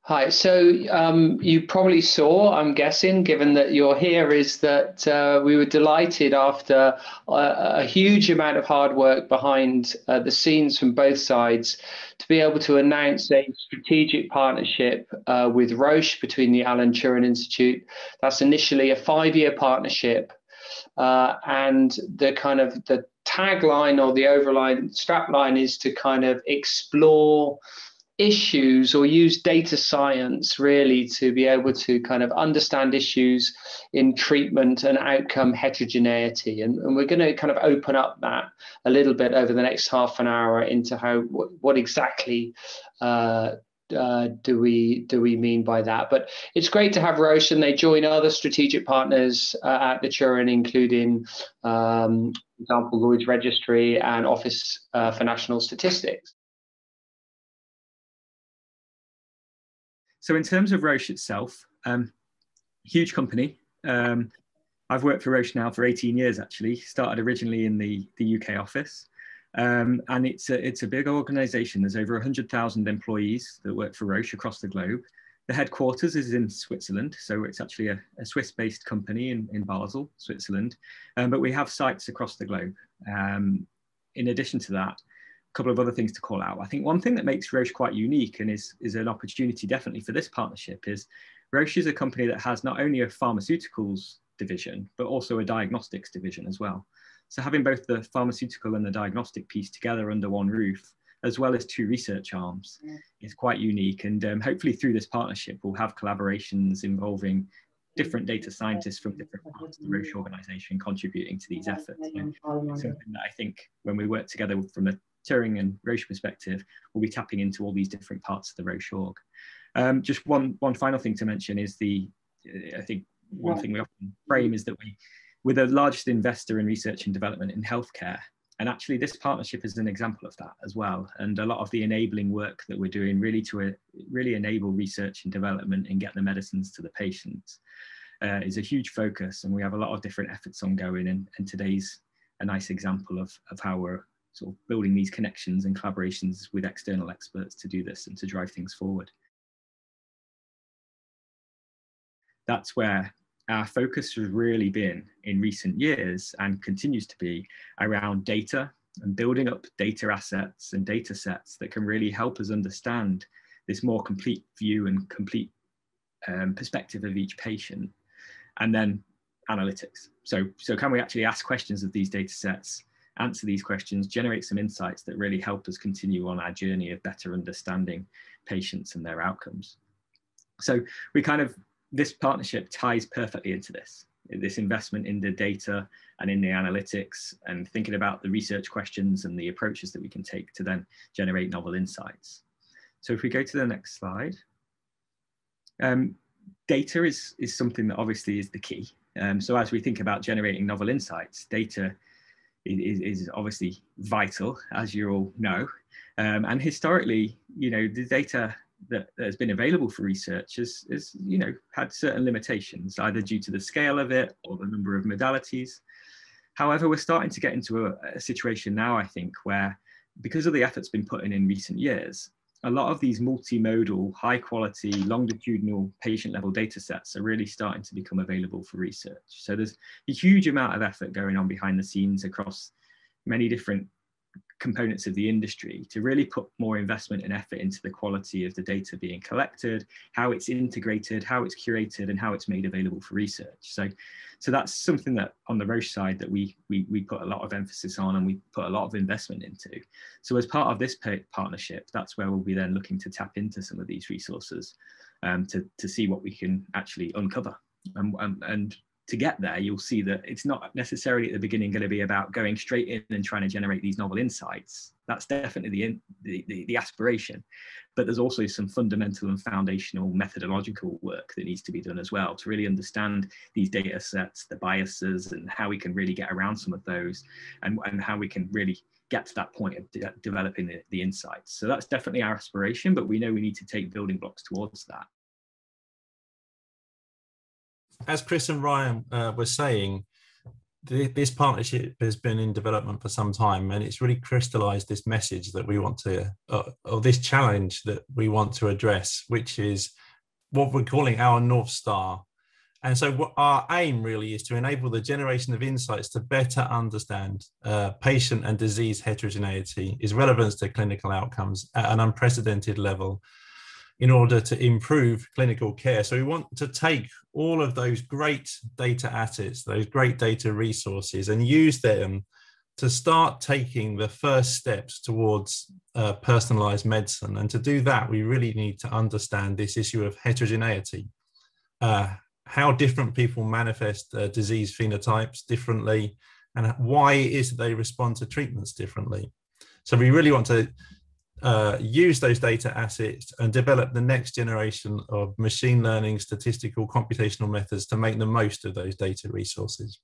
Hi. So you probably saw, I'm guessing, given that you're here, is that we were delighted after a huge amount of hard work behind the scenes from both sides to be able to announce a strategic partnership with Roche between the Alan Turing Institute. That's initially a 5-year partnership. And the tagline or the overline strapline is to kind of explore issues or use data science really to be able to kind of understand issues in treatment and outcome heterogeneity. And we're going to kind of open up that a little bit over the next half an hour into what exactly do we mean by that. But it's great to have Roche, and they join other strategic partners at the Turing, including, for example, Lloyd's Registry and Office for National Statistics. So in terms of Roche itself, huge company. I've worked for Roche now for 18 years, actually. Started originally in the UK office. And it's a big organization. There's over 100,000 employees that work for Roche across the globe. The headquarters is in Switzerland. So it's actually a Swiss-based company in Basel, Switzerland. But we have sites across the globe. In addition to that, a couple of other things to call out. I think one thing that makes Roche quite unique and is an opportunity definitely for this partnership is Roche is a company that has not only a pharmaceuticals division, but also a diagnostics division as well. So having both the pharmaceutical and the diagnostic piece together under one roof, as well as 2 research arms, is quite unique. And hopefully through this partnership, we'll have collaborations involving different data scientists from different parts of the Roche organization contributing to these efforts. And something that I think when we work together from a Turing and Roche perspective, we'll be tapping into all these different parts of the Roche org. Just one final thing to mention is I think one thing we often frame is that we're the largest investor in research and development in healthcare. And actually this partnership is an example of that as well. And a lot of the enabling work that we're doing really to enable research and development and get the medicines to the patients is a huge focus. And we have a lot of different efforts ongoing. And today's a nice example of how we're sort of building these connections and collaborations with external experts to do this and to drive things forward. That's where our focus has really been in recent years and continues to be around data and building up data assets and data sets that can really help us understand this more complete view and complete perspective of each patient. And then analytics. So can we actually ask questions of these data sets, answer these questions, generate some insights that really help us continue on our journey of better understanding patients and their outcomes. So this partnership ties perfectly into this investment in the data and in the analytics and thinking about the research questions and the approaches that we can take to then generate novel insights. So if we go to the next slide, data is something that obviously is the key. So as we think about generating novel insights, data is obviously vital, as you all know. And historically, the data that has been available for research has had certain limitations, either due to the scale of it or the number of modalities. However, we're starting to get into a situation now, I think, where because of the efforts been put in recent years, a lot of these multimodal, high quality, longitudinal patient level data sets are really starting to become available for research. So there's a huge amount of effort going on behind the scenes across many different components of the industry to really put more investment and effort into the quality of the data being collected, how it's integrated, how it's curated, and how it's made available for research. So that's something that on the Roche side that we put a lot of emphasis on and we put a lot of investment into. So as part of this partnership, that's where we'll be then looking to tap into some of these resources to see what we can actually uncover. And to get there, you'll see that it's not necessarily at the beginning going to be about going straight in and trying to generate these novel insights. That's definitely the aspiration. But there's also some fundamental and foundational methodological work that needs to be done as well to really understand these data sets, the biases, and how we can really get around some of those and how we can really get to that point of developing the insights. So that's definitely our aspiration, but we know we need to take building blocks towards that. As Chris and Ryan were saying, This partnership has been in development for some time, and it's really crystallized this message that we want to, or this challenge that we want to address, which is what we're calling our North Star. And so what our aim really is to enable the generation of insights to better understand patient and disease heterogeneity, its relevance to clinical outcomes at an unprecedented level in order to improve clinical care. So we want to take all of those great data assets, those great data resources, and use them to start taking the first steps towards personalized medicine. And to do that, we really need to understand this issue of heterogeneity, how different people manifest disease phenotypes differently, and why it is that they respond to treatments differently. So we really want to use those data assets and develop the next generation of machine learning, statistical, computational methods to make the most of those data resources.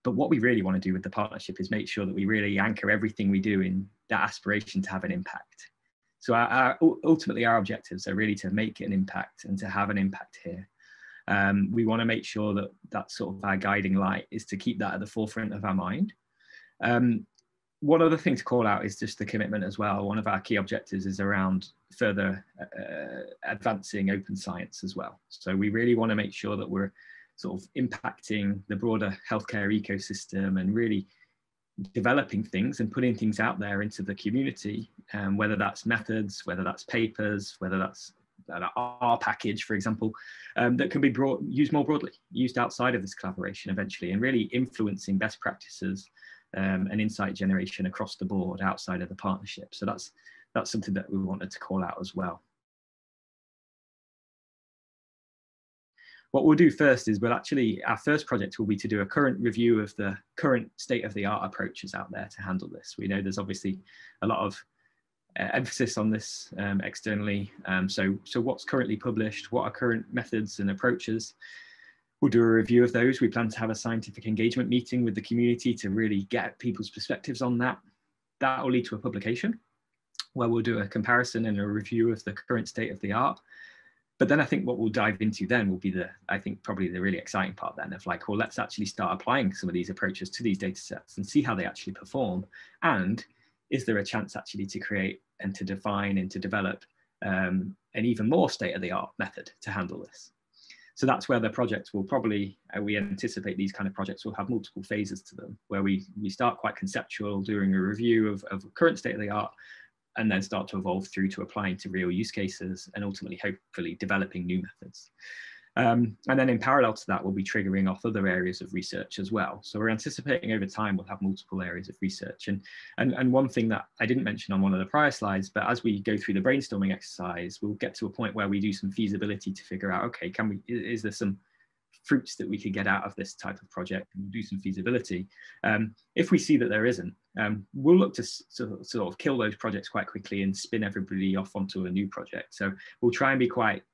But what we really want to do with the partnership is make sure that we really anchor everything we do in that aspiration to have an impact. So ultimately our objectives are really to make an impact and to have an impact here. We want to make sure that that's sort of our guiding light, is to keep that at the forefront of our mind. One other thing to call out is just the commitment as well. One of our key objectives is around further advancing open science as well. So we really want to make sure that we're sort of impacting the broader healthcare ecosystem and really developing things and putting things out there into the community, whether that's methods, whether that's papers, whether that's an R package, for example, that can be used more broadly, used outside of this collaboration eventually, and really influencing best practices and insight generation across the board outside of the partnership. So that's something that we wanted to call out as well. What we'll do first is our first project will be to do a current review of the current state-of-the-art approaches out there to handle this. We know there's obviously a lot of emphasis on this externally. So what's currently published, what are current methods and approaches? We'll do a review of those. We plan to have a scientific engagement meeting with the community to really get people's perspectives on that. That will lead to a publication where we'll do a comparison and a review of the current state of the art. But then I think what we'll dive into then will be probably the really exciting part then of like, well, let's actually start applying some of these approaches to these data sets and see how they actually perform. And is there a chance actually to create and to define and to develop an even more state-of-the-art method to handle this? So that's where the projects will probably, we anticipate these kind of projects will have multiple phases to them, where we start quite conceptual, doing a review of current state of the art, and then start to evolve through to applying to real use cases and ultimately, hopefully, developing new methods. And then in parallel to that, we'll be triggering off other areas of research as well. So we're anticipating over time, we'll have multiple areas of research. And one thing that I didn't mention on one of the prior slides, but as we go through the brainstorming exercise, we'll get to a point where we do some feasibility to figure out, okay, is there some fruits that we could get out of this type of project, and do some feasibility. If we see that there isn't, we'll look to sort of kill those projects quite quickly and spin everybody off onto a new project. So we'll try and be quite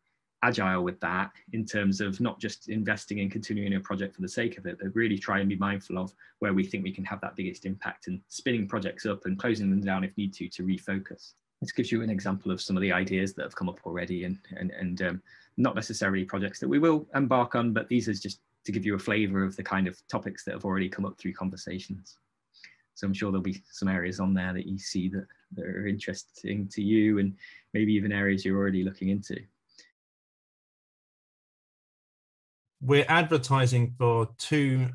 agile with that in terms of not just investing in continuing a project for the sake of it, but really try and be mindful of where we think we can have that biggest impact, and spinning projects up and closing them down if need to refocus. This gives you an example of some of the ideas that have come up already, and not necessarily projects that we will embark on, but these are just to give you a flavor of the kind of topics that have already come up through conversations. So I'm sure there'll be some areas on there that you see that are interesting to you, and maybe even areas you're already looking into. We're advertising for two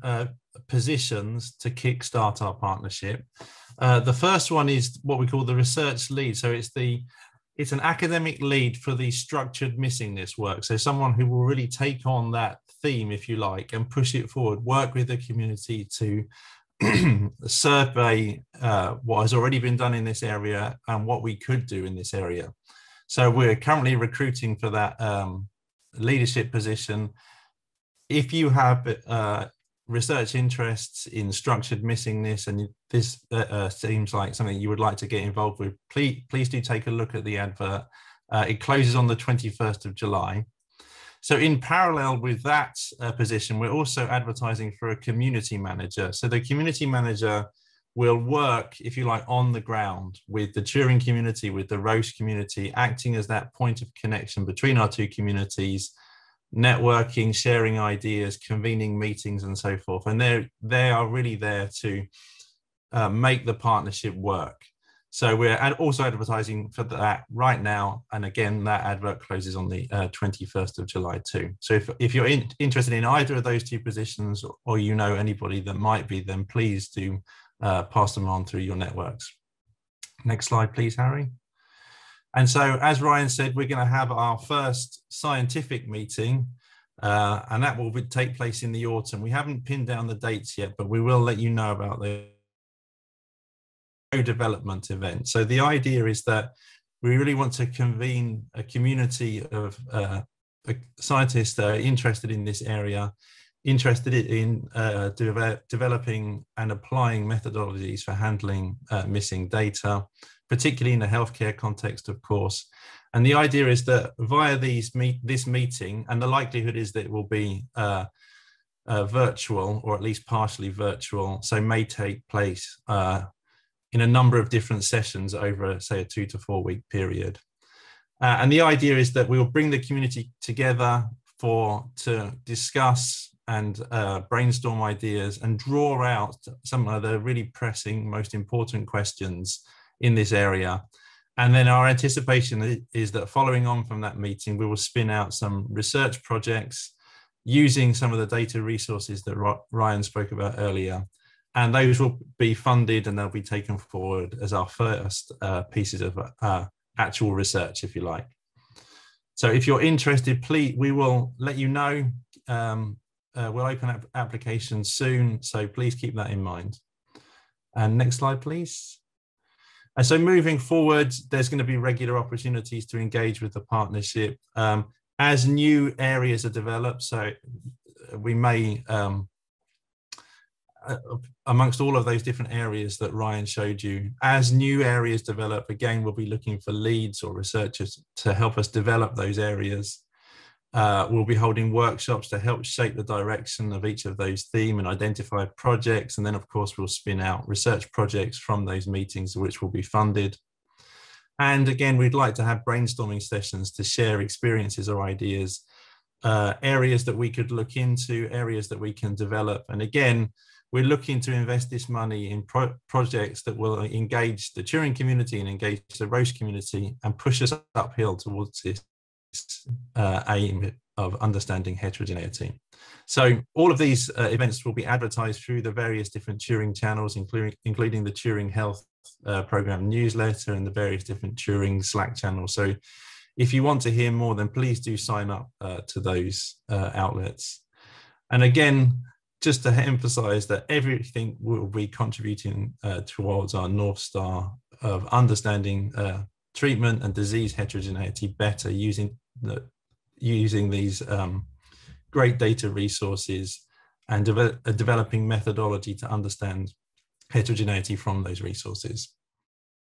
positions to kickstart our partnership. The first one is what we call the research lead. So it's an academic lead for the structured missingness work. So someone who will really take on that theme, if you like, and push it forward, work with the community to survey what has already been done in this area and what we could do in this area. So we're currently recruiting for that leadership position. If you have research interests in structured missingness and this seems like something you would like to get involved with, please do take a look at the advert. It closes on the 21st of July. So in parallel with that position, we're also advertising for a community manager. So the community manager will work, if you like, on the ground with the Turing community, with the Roche community, acting as that point of connection between our two communities, networking, sharing ideas, convening meetings and so forth. And they are really there to make the partnership work. So we're also advertising for that right now. And again, that advert closes on the 21st of July too. So if you're interested in either of those two positions, or you know anybody that might be, then please do pass them on through your networks. Next slide, please, Harry. And so, as Ryan said, we're going to have our first scientific meeting, and that will take place in the autumn. We haven't pinned down the dates yet, but we will let you know about the development event. So the idea is that we really want to convene a community of scientists that are interested in this area, interested in developing and applying methodologies for handling missing data, particularly in the healthcare context, of course. And the idea is that via this meeting, and the likelihood is that it will be virtual, or at least partially virtual, so may take place in a number of different sessions over, say, a 2 to 4 week period. And the idea is that we will bring the community together to discuss and brainstorm ideas and draw out some of the really pressing, most important questions in this area. And then our anticipation is that following on from that meeting, we will spin out some research projects using some of the data resources that Ryan spoke about earlier. And those will be funded and they'll be taken forward as our first pieces of actual research, if you like. So if you're interested, please, we will let you know. We'll open up applications soon, so please keep that in mind. And next slide, please. And so moving forward, there's going to be regular opportunities to engage with the partnership as new areas are developed. So we may, amongst all of those different areas that Ryan showed you, as new areas develop, again, we'll be looking for leads or researchers to help us develop those areas. We'll be holding workshops to help shape the direction of each of those themes and identify projects. And then, of course, we'll spin out research projects from those meetings, which will be funded. And again, we'd like to have brainstorming sessions to share experiences or ideas, areas that we could look into, areas that we can develop. And again, we're looking to invest this money in projects that will engage the Turing community and engage the Roche community and push us uphill towards this aim of understanding heterogeneity. So all of these events will be advertised through the various different Turing channels, including the Turing Health program newsletter and the various different Turing Slack channels. So if you want to hear more, then please do sign up to those outlets. And again, just to emphasize that everything will be contributing towards our North Star of understanding treatment and disease heterogeneity better using these great data resources and developing methodology to understand heterogeneity from those resources.